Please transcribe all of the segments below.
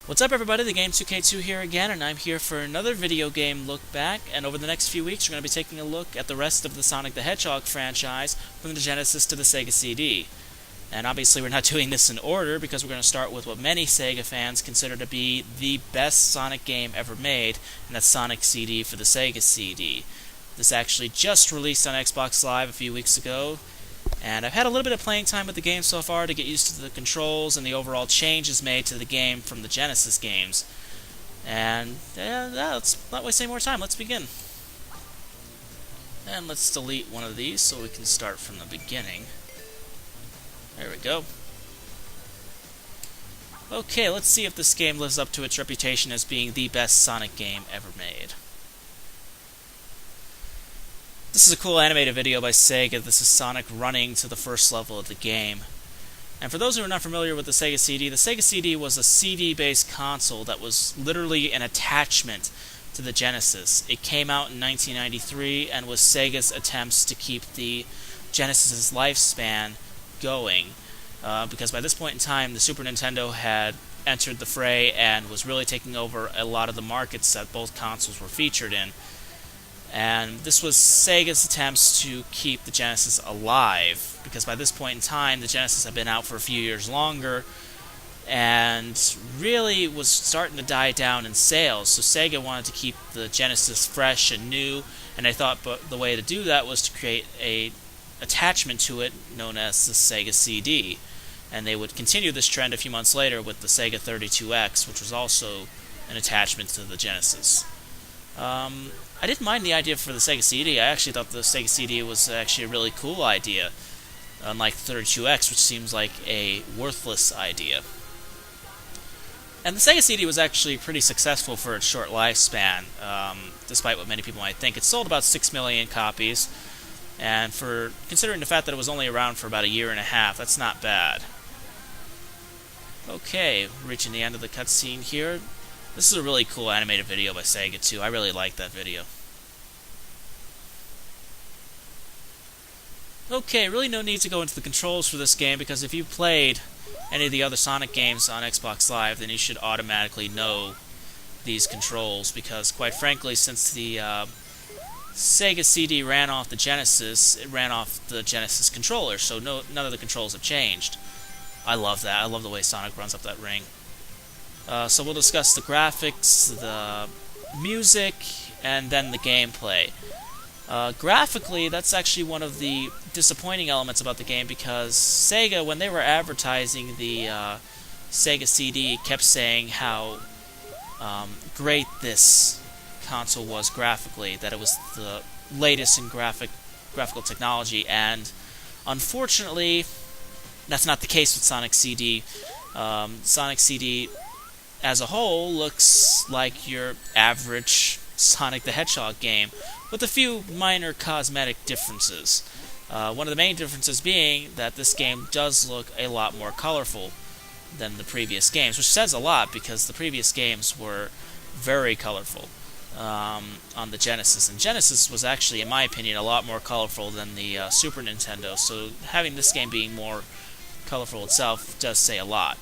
What's up everybody, the Game 2K2 here again, and I'm here for another video game look back, and over the next few weeks we're going to be taking a look at the rest of the Sonic the Hedgehog franchise from the Genesis to the Sega CD. And obviously we're not doing this in order because we're going to start with what many Sega fans consider to be the best Sonic game ever made, and that's Sonic CD for the Sega CD. This actually just released on Xbox Live a few weeks ago, and I've had a little bit of playing time with the game so far to get used to the controls and the overall changes made to the game from the Genesis games. And let's not waste any more time, let's begin. And let's delete one of these so we can start from the beginning. There we go. Okay, let's see if this game lives up to its reputation as being the best Sonic game ever made. This is a cool animated video by Sega. This is Sonic running to the first level of the game. And for those who are not familiar with the Sega CD was a CD-based console that was literally an attachment to the Genesis. It came out in 1993 and was Sega's attempts to keep the Genesis's lifespan going. Because by this point in time, the Super Nintendo had entered the fray and was really taking over a lot of the markets that both consoles were featured in. And this was Sega's attempts to keep the Genesis alive, because by this point in time, the Genesis had been out for a few years longer, and really was starting to die down in sales, so Sega wanted to keep the Genesis fresh and new, and they thought the way to do that was to create a attachment to it known as the Sega CD. And they would continue this trend a few months later with the Sega 32X, which was also an attachment to the Genesis. I didn't mind the idea for the Sega CD. I actually thought the Sega CD was actually a really cool idea, unlike the 32X, which seems like a worthless idea. And the Sega CD was actually pretty successful for its short lifespan, despite what many people might think. It sold about 6 million copies, and for considering the fact that it was only around for about a year and a half, that's not bad. Okay, reaching the end of the cutscene here. This is a really cool animated video by Sega too. I really like that video. Okay, really no need to go into the controls for this game, because if you played any of the other Sonic games on Xbox Live, then you should automatically know these controls, because quite frankly, since the Sega CD ran off the Genesis, it ran off the Genesis controller, so none of the controls have changed. I love that. I love the way Sonic runs up that ring. So we'll discuss the graphics, the music, and then the gameplay. Graphically, that's actually one of the disappointing elements about the game, because Sega, when they were advertising the Sega CD, kept saying how great this console was graphically, that it was the latest in graphical technology, and unfortunately, that's not the case with Sonic CD. Sonic CD as a whole looks like your average Sonic the Hedgehog game, with a few minor cosmetic differences. One of the main differences being that this game does look a lot more colorful than the previous games, which says a lot because the previous games were very colorful on the Genesis, and Genesis was actually, in my opinion, a lot more colorful than the Super Nintendo, so having this game being more colorful itself does say a lot.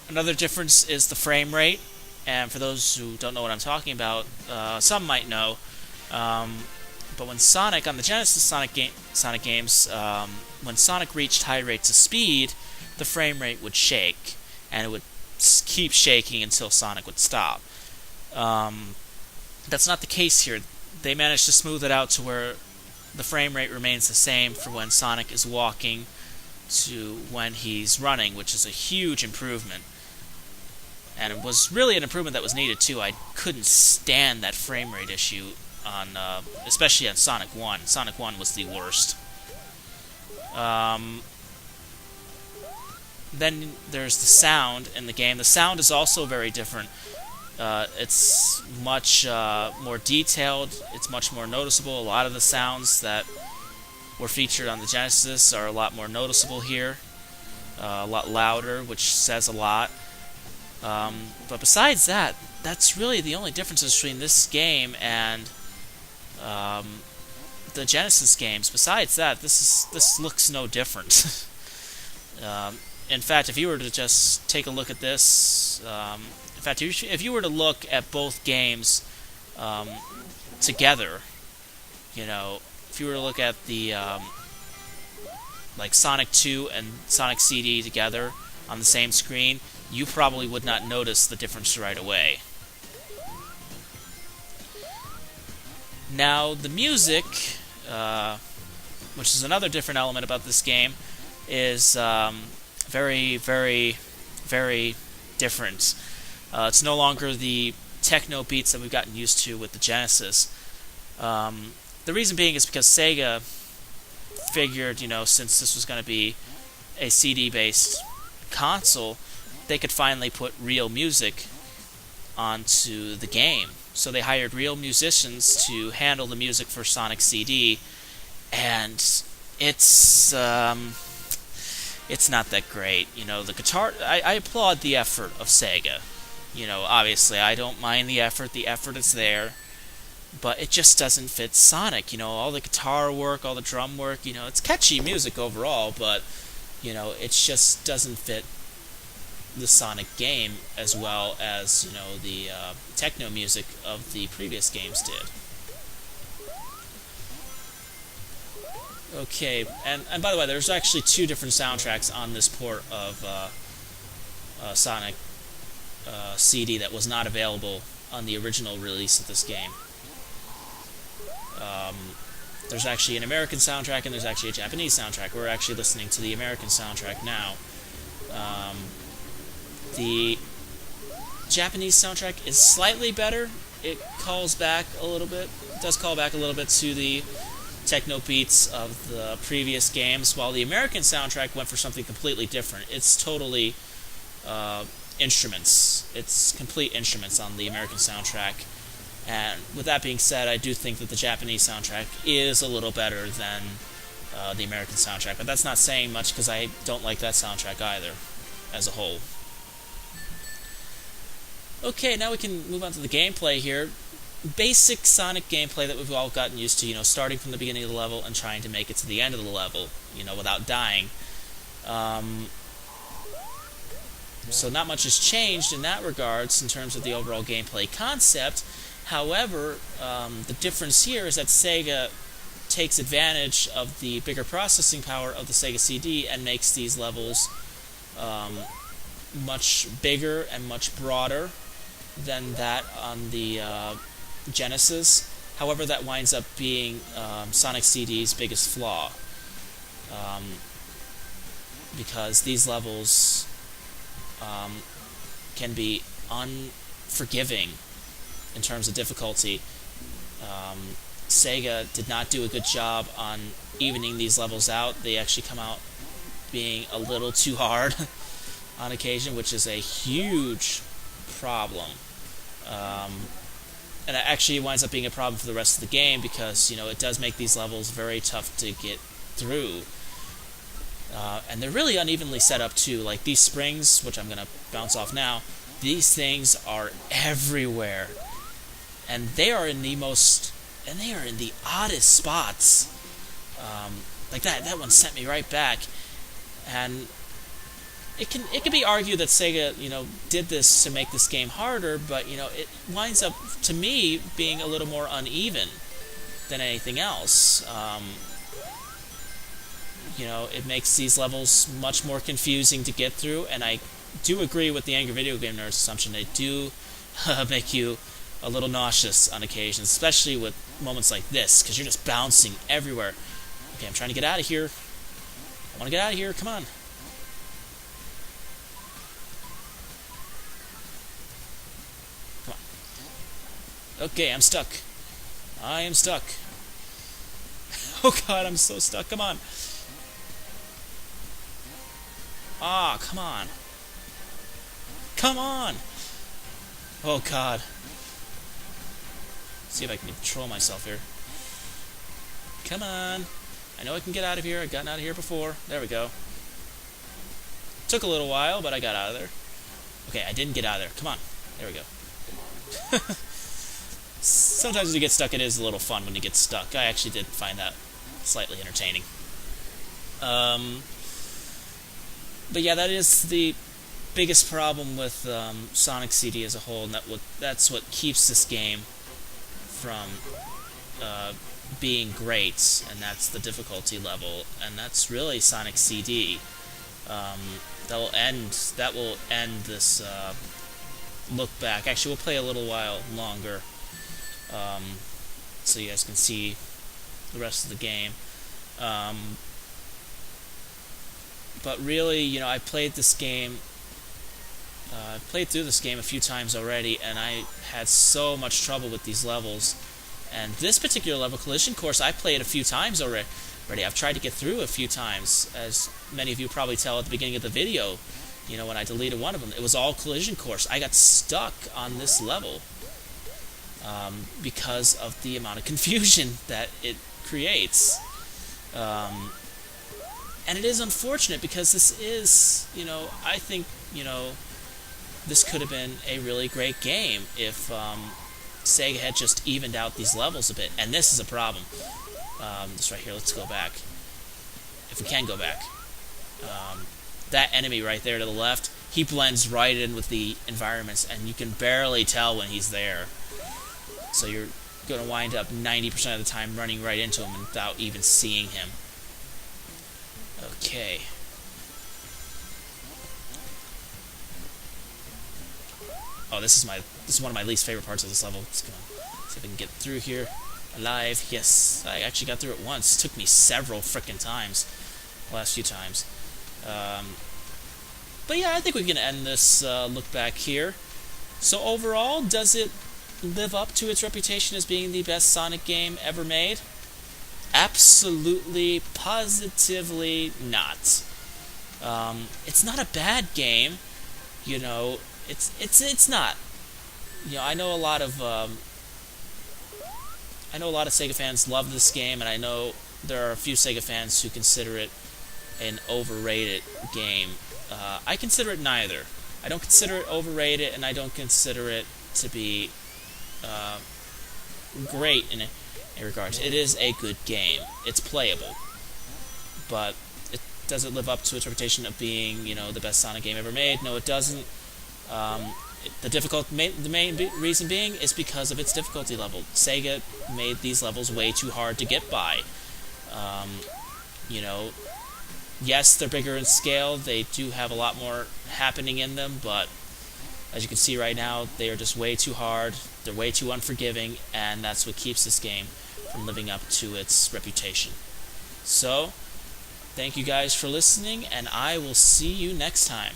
Another difference is the frame rate, and for those who don't know what I'm talking about, some might know, but when Sonic, on the Genesis Sonic games, when Sonic reached high rates of speed, the frame rate would shake, and it would keep shaking until Sonic would stop. That's not the case here. They managed to smooth it out to where the frame rate remains the same for when Sonic is walking to when he's running, which is a huge improvement. And it was really an improvement that was needed too. I couldn't stand that frame rate issue on, especially on Sonic 1. Sonic 1 was the worst. Then there's the sound in the game. The sound is also very different. It's much more detailed. It's much more noticeable. A lot of the sounds that were featured on the Genesis are a lot more noticeable here. A lot louder, which says a lot. But besides that, that's really the only differences between this game and the Genesis games. Besides that, this looks no different. in fact, if you were to just take a look at this, in fact, if you were to look at both games um, together, if you were to look at the like Sonic 2 and Sonic CD together on the same screen, you probably would not notice the difference right away. Now, the music, which is another different element about this game, is very, very, very different. It's no longer the techno beats that we've gotten used to with the Genesis. The reason being is because Sega figured, since this was going to be a CD-based console, they could finally put real music onto the game. So they hired real musicians to handle the music for Sonic CD, and it's not that great. The guitar, I applaud the effort of Sega. Obviously, I don't mind the effort. The effort is there. But it just doesn't fit Sonic. All the guitar work, all the drum work, it's catchy music overall, but, it just doesn't fit the Sonic game as well as, the techno music of the previous games did. Okay, and by the way, there's actually two different soundtracks on this port of Sonic CD that was not available on the original release of this game. There's actually an American soundtrack and there's actually a Japanese soundtrack. We're actually listening to the American soundtrack now. The Japanese soundtrack is slightly better. It calls back a little bit. It does call back a little bit to the techno beats of the previous games, while the American soundtrack went for something completely different. It's totally instruments. It's complete instruments on the American soundtrack. And with that being said, I do think that the Japanese soundtrack is a little better than the American soundtrack, but that's not saying much because I don't like that soundtrack either, as a whole. Okay, now we can move on to the gameplay here. Basic Sonic gameplay that we've all gotten used to, starting from the beginning of the level and trying to make it to the end of the level, without dying. So not much has changed in that regards in terms of the overall gameplay concept. However, the difference here is that Sega takes advantage of the bigger processing power of the Sega CD and makes these levels much bigger and much broader than that on the Genesis. However, that winds up being Sonic CD's biggest flaw, because these levels can be unforgiving in terms of difficulty. Sega did not do a good job on evening these levels out. They actually come out being a little too hard on occasion, which is a huge problem. And it actually winds up being a problem for the rest of the game because, it does make these levels very tough to get through. And they're really unevenly set up too. Like these springs, which I'm going to bounce off now, these things are everywhere. And they are in the oddest spots. Like that one sent me right back. And it can be argued that Sega, did this to make this game harder, but, it winds up, to me, being a little more uneven than anything else. It makes these levels much more confusing to get through, and I do agree with the Angry Video Game Nerd's assumption. They do make you a little nauseous on occasion, especially with moments like this, because you're just bouncing everywhere. Okay, I'm trying to get out of here. I want to get out of here. Come on. Come on. Okay, I'm stuck. I am stuck. Oh god, I'm so stuck. Come on. Ah, come on. Come on! Oh god. See if I can control myself here. Come on. I know I can get out of here. I've gotten out of here before. There we go. Took a little while, but I got out of there. Okay, I didn't get out of there. Come on. There we go. Sometimes when you get stuck, it is a little fun when you get stuck. I actually did find that slightly entertaining. But yeah, that is the biggest problem with Sonic CD as a whole, and that's what keeps this game from being great, and that's the difficulty level, and that's really Sonic CD. That will end this look back. Actually, we'll play a little while longer, so you guys can see the rest of the game. But really, I played this game. I played through this game a few times already, and I had so much trouble with these levels. And this particular level, Collision Course, I played a few times already. I've tried to get through a few times, as many of you probably tell at the beginning of the video. When I deleted one of them, it was all Collision Course. I got stuck on this level because of the amount of confusion that it creates. And it is unfortunate because this is, I think, this could have been a really great game if Sega had just evened out these levels a bit. And this is a problem. This right here, let's go back. If we can go back. That enemy right there to the left, he blends right in with the environments, and you can barely tell when he's there. So you're going to wind up 90% of the time running right into him without even seeing him. Okay. Oh, this is one of my least favorite parts of this level. Let's go. See if I can get through here alive. Yes, I actually got through it once. It took me several frickin' times. The last few times. But yeah, I think we can end this look back here. So overall, does it live up to its reputation as being the best Sonic game ever made? Absolutely, positively not. It's not a bad game. It's not. I know a lot of Sega fans love this game, and I know there are a few Sega fans who consider it an overrated game. I consider it neither. I don't consider it overrated, and I don't consider it to be great in regards. It is a good game. It's playable, but it doesn't live up to its reputation of being, the best Sonic game ever made. No, it doesn't. The main reason being is because of its difficulty level. Sega made these levels way too hard to get by. Yes, they're bigger in scale. They do have a lot more happening in them, but as you can see right now, they are just way too hard. They're way too unforgiving, and that's what keeps this game from living up to its reputation. So, thank you guys for listening, and I will see you next time.